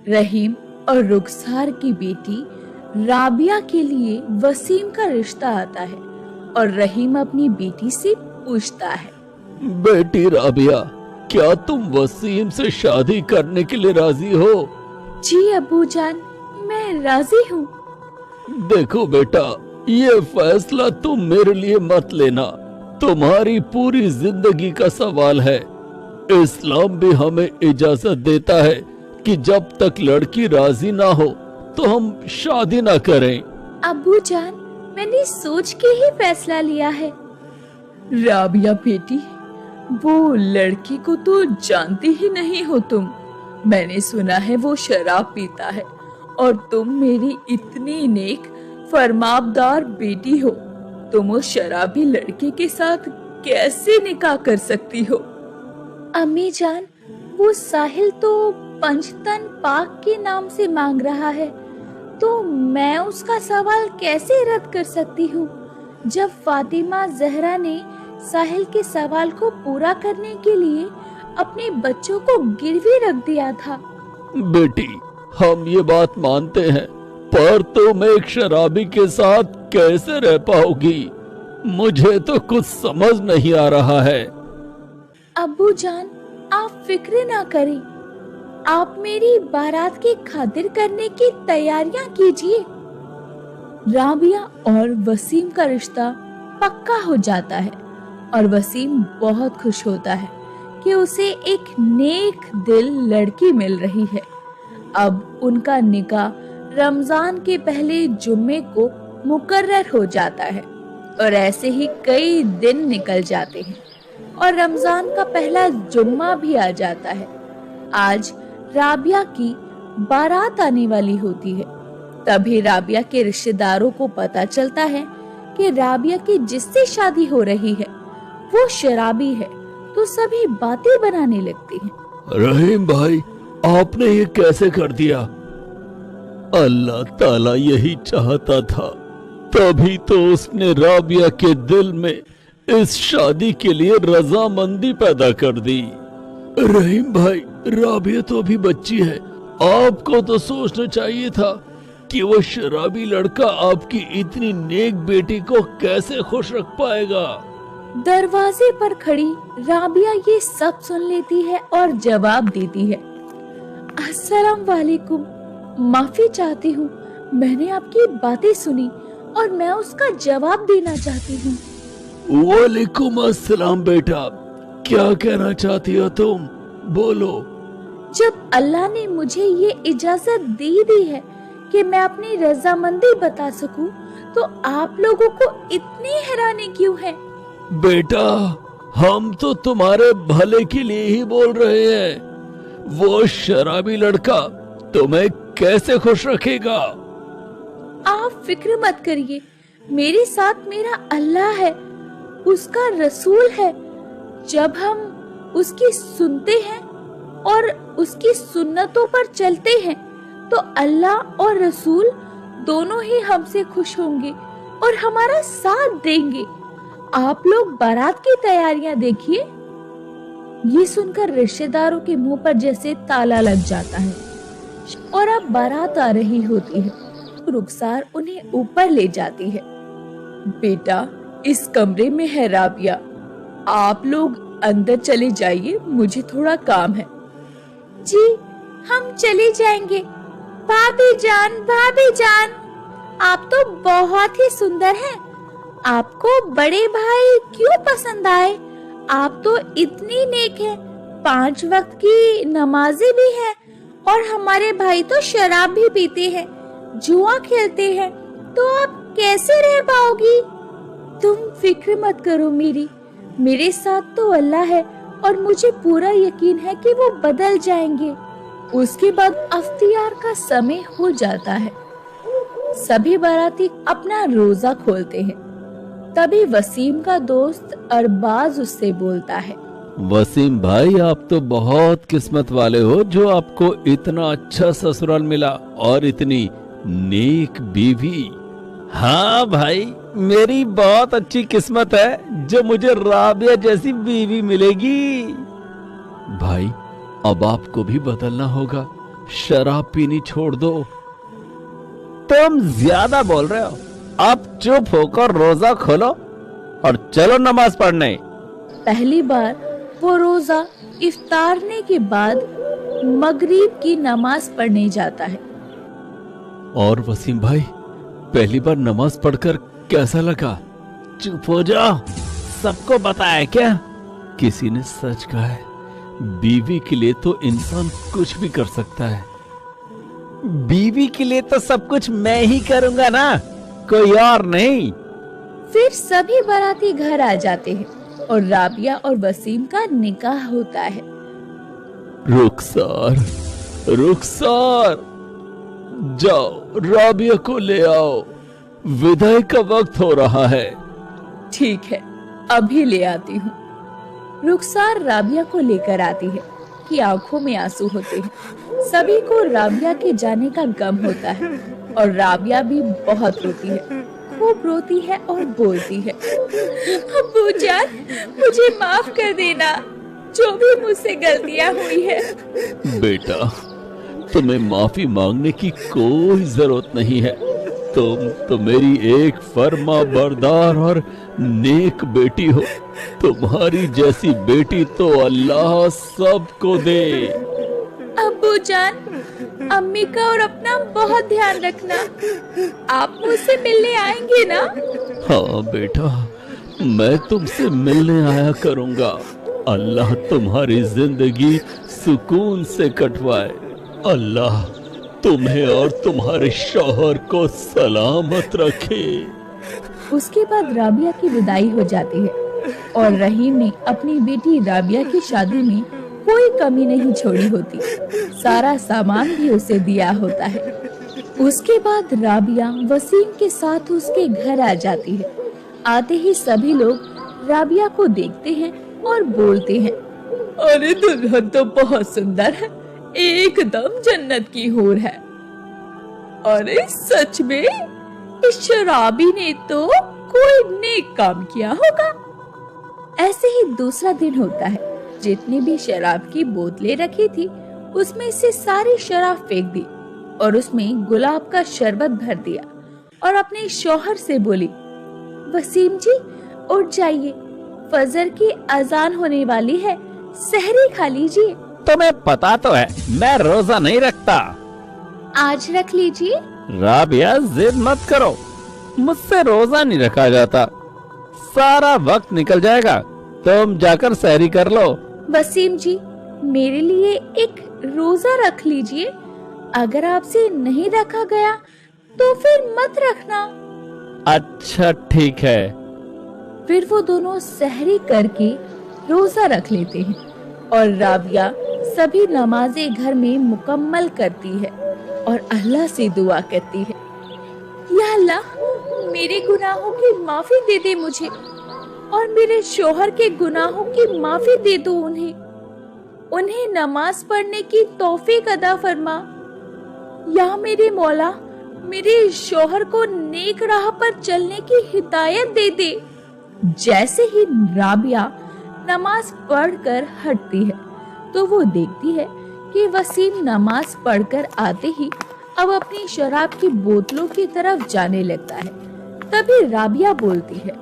रहीम और रुखसार की बेटी राबिया के लिए वसीम का रिश्ता आता है और रहीम अपनी बेटी से पूछता है, बेटी राबिया, क्या तुम वसीम से शादी करने के लिए राजी हो? जी अब्बू जान, मैं राजी हूँ। देखो बेटा, ये फैसला तुम मेरे लिए मत लेना, तुम्हारी पूरी जिंदगी का सवाल है। इस्लाम भी हमें इजाजत देता है कि जब तक लड़की राजी ना हो तो हम शादी ना करें। अब्बू जान, मैंने सोच के ही फैसला लिया है। राबिया बेटी, वो लड़की को तो जानती ही नहीं हो तुम। मैंने सुना है वो शराब पीता है और तुम मेरी इतनी नेक फरमाबदार बेटी हो, तुम उस शराबी लड़के के साथ कैसे निकाह कर सकती हो? अम्मी जान, वो साहिल तो पंचतन पाक के नाम से मांग रहा है, तो मैं उसका सवाल कैसे रद्द कर सकती हूँ जब फातिमा जहरा ने साहिल के सवाल को पूरा करने के लिए अपने बच्चों को गिरवी रख दिया था। बेटी, हम ये बात मानते हैं, पर तुम एक शराबी के साथ कैसे रह पाओगी? मुझे तो कुछ समझ नहीं आ रहा है। अब्बू जान, आप फिक्र ना करें, आप मेरी बारात की खातिर करने की तैयारियां कीजिए। राबिया और वसीम का रिश्ता पक्का हो जाता है और वसीम बहुत खुश होता है कि उसे एक नेक दिल लड़की मिल रही है। अब उनका निकाह रमजान के पहले जुम्मे को मुकर्रर हो जाता है और ऐसे ही कई दिन निकल जाते हैं और रमजान का पहला जुम्मा भी आ जाता है। आज राबिया की बारात आने वाली होती है। तभी राबिया के रिश्तेदारों को पता चलता है कि राबिया की जिससे शादी हो रही है वो शराबी है, तो सभी बातें बनाने लगती हैं। रहीम भाई, आपने ये कैसे कर दिया? अल्लाह ताला यही चाहता था, तभी तो उसने राबिया के दिल में इस शादी के लिए रजामंदी पैदा कर दी। रहीम भाई, राबिया तो अभी बच्ची है, आपको तो सोचना चाहिए था कि वो शराबी लड़का आपकी इतनी नेक बेटी को कैसे खुश रख पाएगा। दरवाजे पर खड़ी राबिया ये सब सुन लेती है और जवाब देती है, अस्सलाम वालेकुम, माफी चाहती हूँ, मैंने आपकी बातें सुनी और मैं उसका जवाब देना चाहती हूँ। वालेकुम अस्सलाम बेटा, क्या कहना चाहती हो तुम? बोलो। जब अल्लाह ने मुझे ये इजाजत दी है कि मैं अपनी रजामंदी बता सकूं, तो आप लोगों को इतनी हैरानी क्यों है? बेटा, हम तो तुम्हारे भले के लिए ही बोल रहे हैं। वो शराबी लड़का तुम्हें कैसे खुश रखेगा? आप फिक्र मत करिए, मेरे साथ मेरा अल्लाह है, उसका रसूल है। जब हम उसकी सुनते हैं और उसकी सुन्नतों पर चलते हैं तो अल्लाह और रसूल दोनों ही हमसे खुश होंगे और हमारा साथ देंगे। आप लोग बारात की तैयारियां देखिए। ये सुनकर रिश्तेदारों के मुंह पर जैसे ताला लग जाता है और अब बारात आ रही होती है। रुखसार उन्हें ऊपर ले जाती है। बेटा, इस कमरे में है राबिया, आप लोग अंदर चले जाइए, मुझे थोड़ा काम है। जी, हम चले जाएंगे। भाभी जान, आप तो बहुत ही सुंदर हैं। आपको बड़े भाई क्यों पसंद आए? आप तो इतनी नेक हैं, 5 वक्त की नमाज़ें भी हैं और हमारे भाई तो शराब भी पीते हैं, जुआ खेलते हैं, तो आप कैसे रह पाओगी? तुम फिक्र मत करो मेरे साथ तो अल्लाह है और मुझे पूरा यकीन है कि वो बदल जाएंगे। उसके बाद अफ्तियार का समय हो जाता है। सभी बाराती अपना रोजा खोलते हैं। तभी वसीम का दोस्त अरबाज उससे बोलता है, वसीम भाई, आप तो बहुत किस्मत वाले हो जो आपको इतना अच्छा ससुराल मिला और इतनी नेक बीवी। हाँ भाई, मेरी बहुत अच्छी किस्मत है जो मुझे राबिया जैसी बीवी मिलेगी। भाई, अब आपको भी बदलना होगा, शराब पीनी छोड़ दो। तुम ज्यादा बोल रहे हो, अब चुप होकर रोजा खोलो और चलो नमाज पढ़ने। पहली बार वो रोजा इफ्तारने के बाद मगरिब की नमाज पढ़ने जाता है। और वसीम भाई, पहली बार नमाज पढ़कर कैसा लगा? चुप हो जाओ, सबको बताया क्या? किसी ने सच कहा है, बीवी के लिए तो इंसान कुछ भी कर सकता है। बीवी के लिए तो सब कुछ मैं ही करूंगा ना, कोई और नहीं। फिर सभी बाराती घर आ जाते हैं और राबिया और वसीम का निकाह होता है। रुखसार, रुखसार, जाओ राबिया को ले आओ, विदाई का वक्त हो रहा है। ठीक है, अभी ले आती हूँ। रुखसार राबिया को लेकर आती है कि आंखों में आंसू होते हैं। सभी को राबिया के जाने का गम होता है और राबिया भी बहुत रोती है, खूब रोती है और बोलती है, अब्बू जान, मुझे माफ कर देना, जो भी मुझसे गलतियां हुई है। बेटा, तुम्हें माफी मांगने की कोई जरूरत नहीं है। तुम तो मेरी एक फर्मा बरदार और नेक बेटी हो। तुम्हारी जैसी बेटी तो अल्लाह सबको दे। अब्बू जान, अम्मी का और अपना बहुत ध्यान रखना। आप मुझसे मिलने आएंगे ना? हाँ बेटा, मैं तुमसे मिलने आया करूंगा। अल्लाह तुम्हारी जिंदगी सुकून से कटवाए। अल्लाह तुम्हें और तुम्हारे शौहर को सलामत रखे। उसके बाद राबिया की विदाई हो जाती है और रहीम ने अपनी बेटी राबिया की शादी में कोई कमी नहीं छोड़ी होती। सारा सामान भी उसे दिया होता है। उसके बाद राबिया वसीम के साथ उसके घर आ जाती है। आते ही सभी लोग राबिया को देखते हैं और बोलते हैं, अरे दुल्हन तो बहुत सुंदर है, एकदम जन्नत की हूर है। अरे सच में इस शराबी ने तो कोई नेक काम किया होगा। ऐसे ही दूसरा दिन होता है। जितनी भी शराब की बोतलें रखी थी उसमें से सारी शराब फेंक दी और उसमें गुलाब का शरबत भर दिया और अपने शौहर से बोली, वसीम जी उठ जाइए, फजर की अजान होने वाली है, सहरी खा लीजिए। तुम्हें पता तो है मैं रोजा नहीं रखता। आज रख लीजिए। राबिया जिद मत करो, मुझसे रोजा नहीं रखा जाता। सारा वक्त निकल जाएगा, तुम जाकर सहरी कर लो। वसीम जी, मेरे लिए एक रोजा रख लीजिए। अगर आपसे नहीं रखा गया तो फिर मत रखना। अच्छा ठीक है। फिर वो दोनों सहरी करके रोजा रख लेते हैं और राबिया सभी नमाजें घर में मुकम्मल करती है और अल्लाह से दुआ करती है, या अल्लाह मेरे गुनाहों की माफी दे दे मुझे और मेरे शौहर के गुनाहों की माफी दे दो उन्हें नमाज पढ़ने की तौफीक अदा फरमा। या मेरे मौला मेरे शौहर को नेक राह पर चलने की हिदायत दे दे। जैसे ही राबिया नमाज पढ़कर हटती है तो वो देखती है कि वसीम नमाज पढ़कर आते ही अब अपनी शराब की बोतलों की तरफ जाने लगता है। तभी राबिया बोलती है,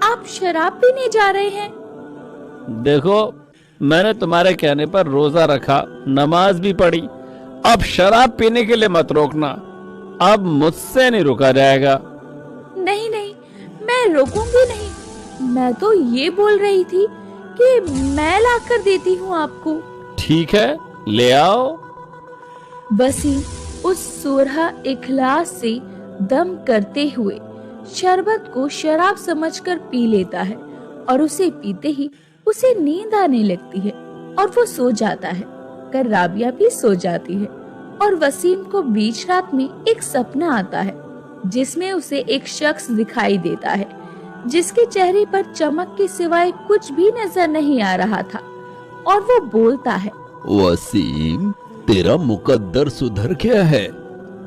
आप शराब पीने जा रहे हैं? देखो, मैंने तुम्हारे कहने पर रोजा रखा, नमाज भी पढ़ी। अब शराब पीने के लिए मत रोकना। अब मुझसे नहीं रुका जाएगा। नहीं नहीं, मैं रोकूंगी नहीं। मैं तो ये बोल रही थी कि मैं ला कर देती हूँ आपको। ठीक है, ले आओ। वसीम उस सूरहा इखलास से दम करते हुए शरबत को शराब समझकर पी लेता है और उसे पीते ही उसे नींद आने लगती है और वो सो जाता है। कर राबिया भी सो जाती है और वसीम को बीच रात में एक सपना आता है जिसमें उसे एक शख्स दिखाई देता है जिसके चेहरे पर चमक के सिवाय कुछ भी नजर नहीं आ रहा था और वो बोलता है, वसीम, तेरा मुकद्दर सुधर गया है,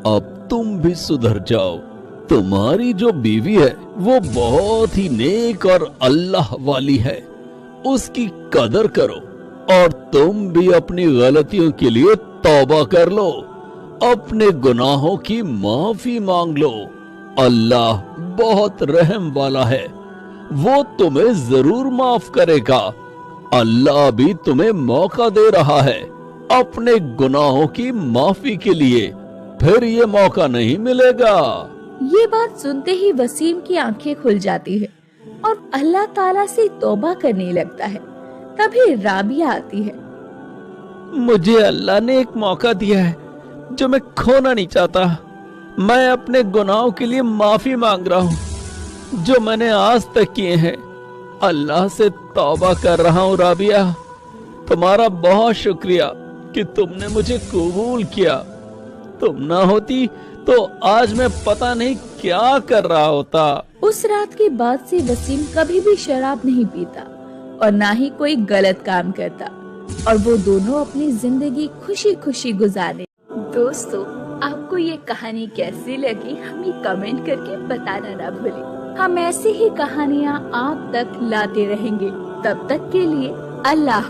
अब तुम भी सुधर जाओ। तुम्हारी जो बीवी है वो बहुत ही नेक और अल्लाह वाली है, उसकी कदर करो और तुम भी अपनी गलतियों के लिए तौबा कर लो, अपने गुनाहों की माफी मांग लो। अल्लाह बहुत रहम वाला है, वो तुम्हें जरूर माफ करेगा। अल्लाह भी तुम्हें मौका दे रहा है अपने गुनाहों की माफी के लिए, फिर ये मौका नहीं मिलेगा। ये बात सुनते ही वसीम की आंखें खुल जाती है और अल्लाह ताला से तौबा करने लगता है। तभी राबिया आती है। मुझे अल्लाह ने एक मौका दिया है जो मैं खोना नहीं चाहता। मैं अपने गुनाहों के लिए माफी मांग रहा हूँ जो मैंने आज तक किए हैं। अल्लाह से तौबा कर रहा हूँ राबिया, तुम्हारा बहुत शुक्रिया कि तुमने मुझे कबूल किया। तुम ना होती तो आज मैं पता नहीं क्या कर रहा होता। उस रात के बाद से वसीम कभी भी शराब नहीं पीता और ना ही कोई गलत काम करता और वो दोनों अपनी जिंदगी खुशी खुशी गुजारे। दोस्तों, आपको ये कहानी कैसी लगी हमें कमेंट करके बताना ना भूलें। हम ऐसी ही कहानियाँ आप तक लाते रहेंगे। तब तक के लिए अल्लाह।